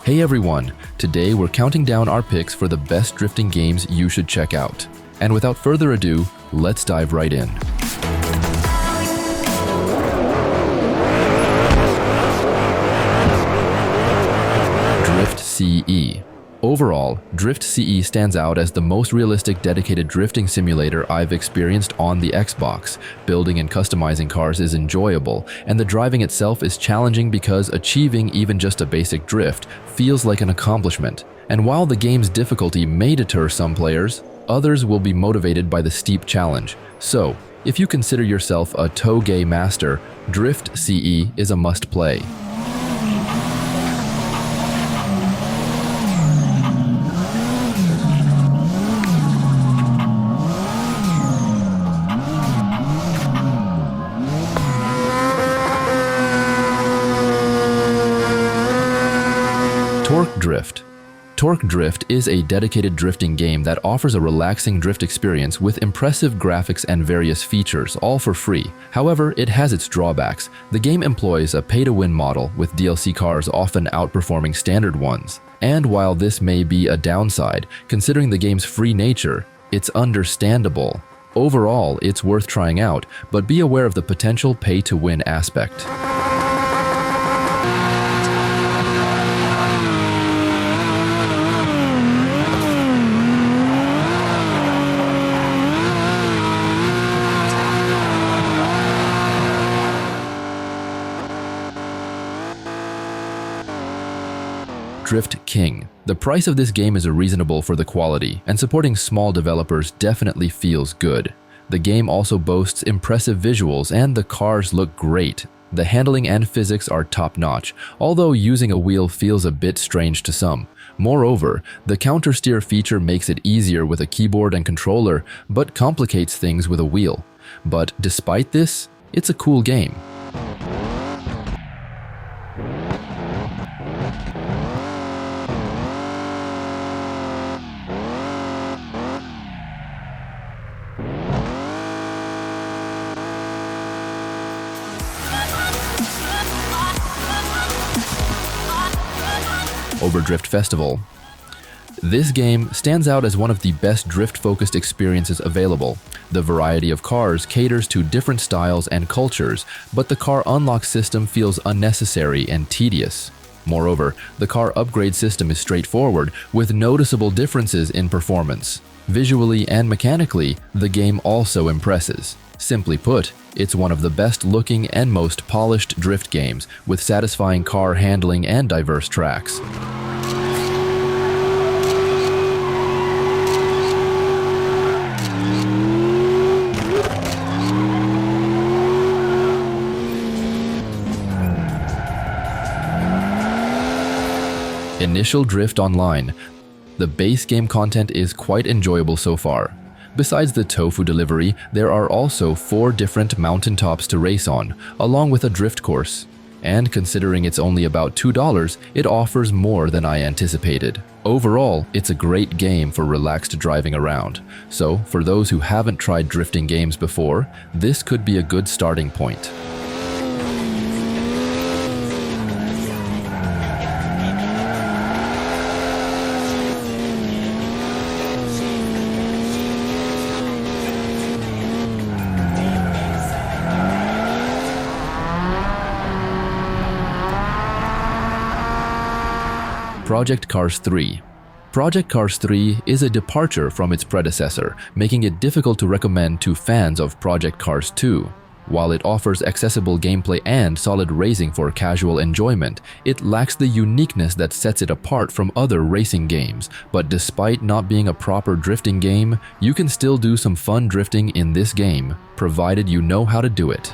Hey everyone, today we're counting down our picks for the best drifting games you should check out. And without further ado, let's dive right in. DRIFTCE. Overall, DRIFTCE stands out as the most realistic dedicated drifting simulator I've experienced on the Xbox. Building and customizing cars is enjoyable, and the driving itself is challenging because achieving even just a basic drift feels like an accomplishment. And while the game's difficulty may deter some players, others will be motivated by the steep challenge. So, if you consider yourself a Touge master, DRIFTCE is a must-play. Torque Drift. Torque Drift is a dedicated drifting game that offers a relaxing drift experience with impressive graphics and various features, all for free. However, it has its drawbacks. The game employs a pay-to-win model, with DLC cars often outperforming standard ones. And while this may be a downside, considering the game's free nature, it's understandable. Overall, it's worth trying out, but be aware of the potential pay-to-win aspect. Drift King. The price of this game is reasonable for the quality, and supporting small developers definitely feels good. The game also boasts impressive visuals and the cars look great. The handling and physics are top-notch, although using a wheel feels a bit strange to some. Moreover, the counter-steer feature makes it easier with a keyboard and controller, but complicates things with a wheel. But despite this, it's a cool game. OverDrift Festival. This game stands out as one of the best drift-focused experiences available. The variety of cars caters to different styles and cultures, but the car unlock system feels unnecessary and tedious. Moreover, the car upgrade system is straightforward, with noticeable differences in performance. Visually and mechanically, the game also impresses. Simply put, it's one of the best-looking and most polished drift games, with satisfying car handling and diverse tracks. Initial Drift Online. The base game content is quite enjoyable so far. Besides the tofu delivery, there are also 4 different mountaintops to race on, along with a drift course. And considering it's only about $2, it offers more than I anticipated. Overall, it's a great game for relaxed driving around. So, for those who haven't tried drifting games before, this could be a good starting point. Project Cars 3. Project Cars 3 is a departure from its predecessor, making it difficult to recommend to fans of Project Cars 2. While it offers accessible gameplay and solid racing for casual enjoyment, it lacks the uniqueness that sets it apart from other racing games. But despite not being a proper drifting game, you can still do some fun drifting in this game, provided you know how to do it.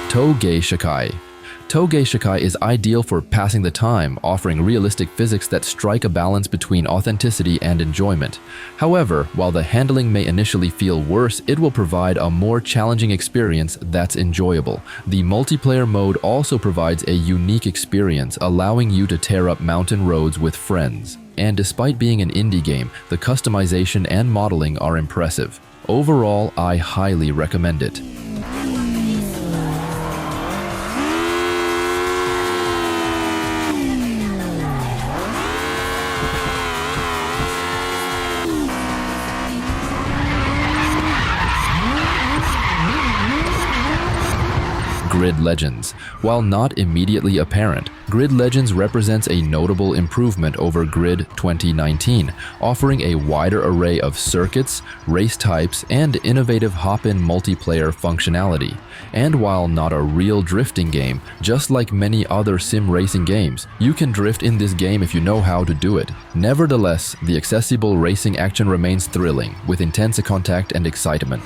Touge Shakai. Touge Shakai is ideal for passing the time, offering realistic physics that strike a balance between authenticity and enjoyment. However, while the handling may initially feel worse, it will provide a more challenging experience that's enjoyable. The multiplayer mode also provides a unique experience, allowing you to tear up mountain roads with friends. And despite being an indie game, the customization and modeling are impressive. Overall, I highly recommend it. Grid Legends. While not immediately apparent, Grid Legends represents a notable improvement over Grid 2019, offering a wider array of circuits, race types, and innovative hop-in multiplayer functionality. And while not a real drifting game, just like many other sim racing games, you can drift in this game if you know how to do it. Nevertheless, the accessible racing action remains thrilling, with intense contact and excitement.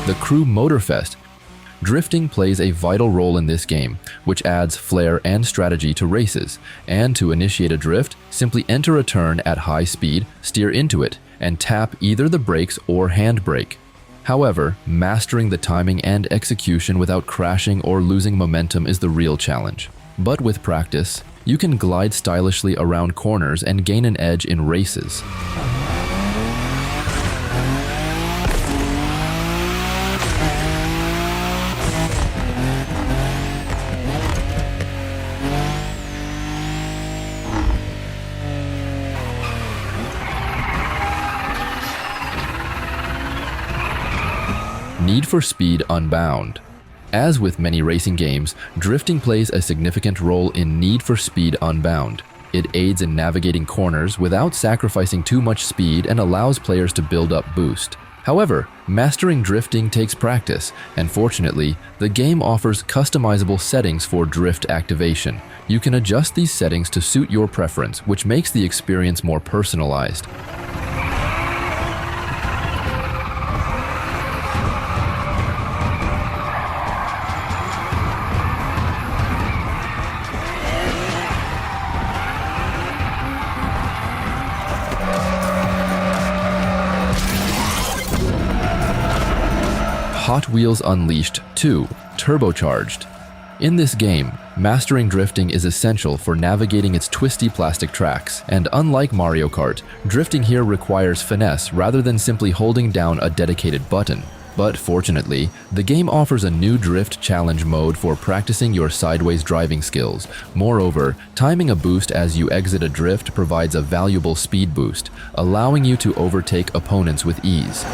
The Crew Motorfest. Drifting plays a vital role in this game, which adds flair and strategy to races. And to initiate a drift, simply enter a turn at high speed, steer into it, and tap either the brakes or handbrake. However, mastering the timing and execution without crashing or losing momentum is the real challenge. But with practice, you can glide stylishly around corners and gain an edge in races. Need for Speed Unbound. As with many racing games, drifting plays a significant role in Need for Speed Unbound. It aids in navigating corners without sacrificing too much speed and allows players to build up boost. However, mastering drifting takes practice, and fortunately, the game offers customizable settings for drift activation. You can adjust these settings to suit your preference, which makes the experience more personalized. Hot Wheels Unleashed 2: Turbocharged. In this game, mastering drifting is essential for navigating its twisty plastic tracks, and unlike Mario Kart, drifting here requires finesse rather than simply holding down a dedicated button. But fortunately, the game offers a new drift challenge mode for practicing your sideways driving skills. Moreover, timing a boost as you exit a drift provides a valuable speed boost, allowing you to overtake opponents with ease.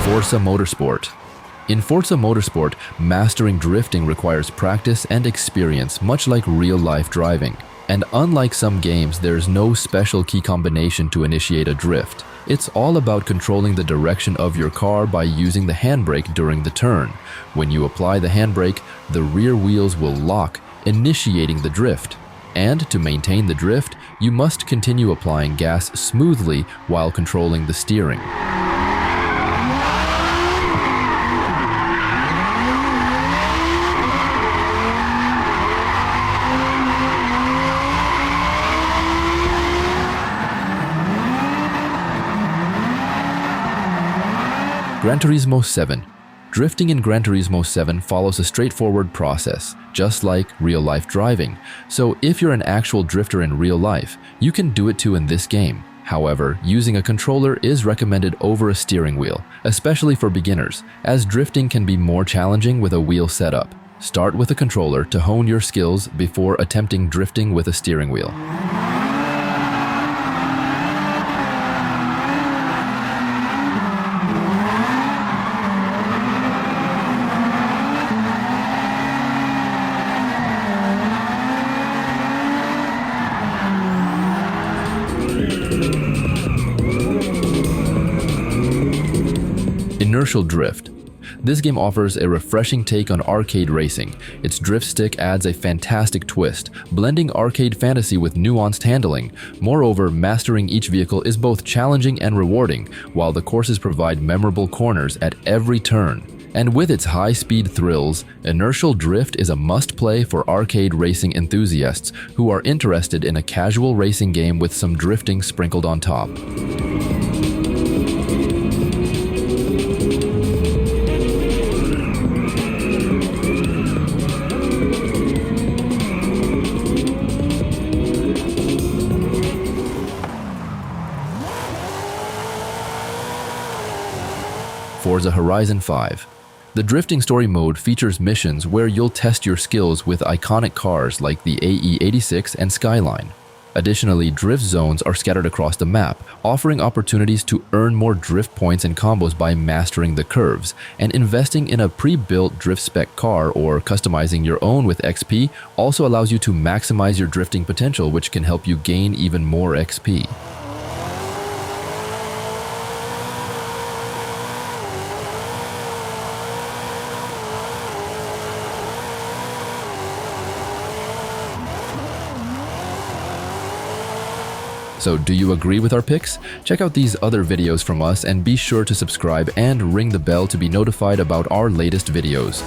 Forza Motorsport. In Forza Motorsport, mastering drifting requires practice and experience, much like real-life driving. And unlike some games, there's no special key combination to initiate a drift. It's all about controlling the direction of your car by using the handbrake during the turn. When you apply the handbrake, the rear wheels will lock, initiating the drift. And to maintain the drift, you must continue applying gas smoothly while controlling the steering. Gran Turismo 7. Drifting in Gran Turismo 7 follows a straightforward process, just like real-life driving. So if you're an actual drifter in real life, you can do it too in this game. However, using a controller is recommended over a steering wheel, especially for beginners, as drifting can be more challenging with a wheel setup. Start with a controller to hone your skills before attempting drifting with a steering wheel. Inertial Drift. This game offers a refreshing take on arcade racing. Its drift stick adds a fantastic twist, blending arcade fantasy with nuanced handling. Moreover, mastering each vehicle is both challenging and rewarding, while the courses provide memorable corners at every turn. And with its high-speed thrills, Inertial Drift is a must-play for arcade racing enthusiasts who are interested in a casual racing game with some drifting sprinkled on top. Forza Horizon 5. The drifting story mode features missions where you'll test your skills with iconic cars like the AE86 and Skyline. Additionally, drift zones are scattered across the map, offering opportunities to earn more drift points and combos by mastering the curves, and investing in a pre-built drift spec car or customizing your own with XP also allows you to maximize your drifting potential, which can help you gain even more XP. So do you agree with our picks? Check out these other videos from us and be sure to subscribe and ring the bell to be notified about our latest videos.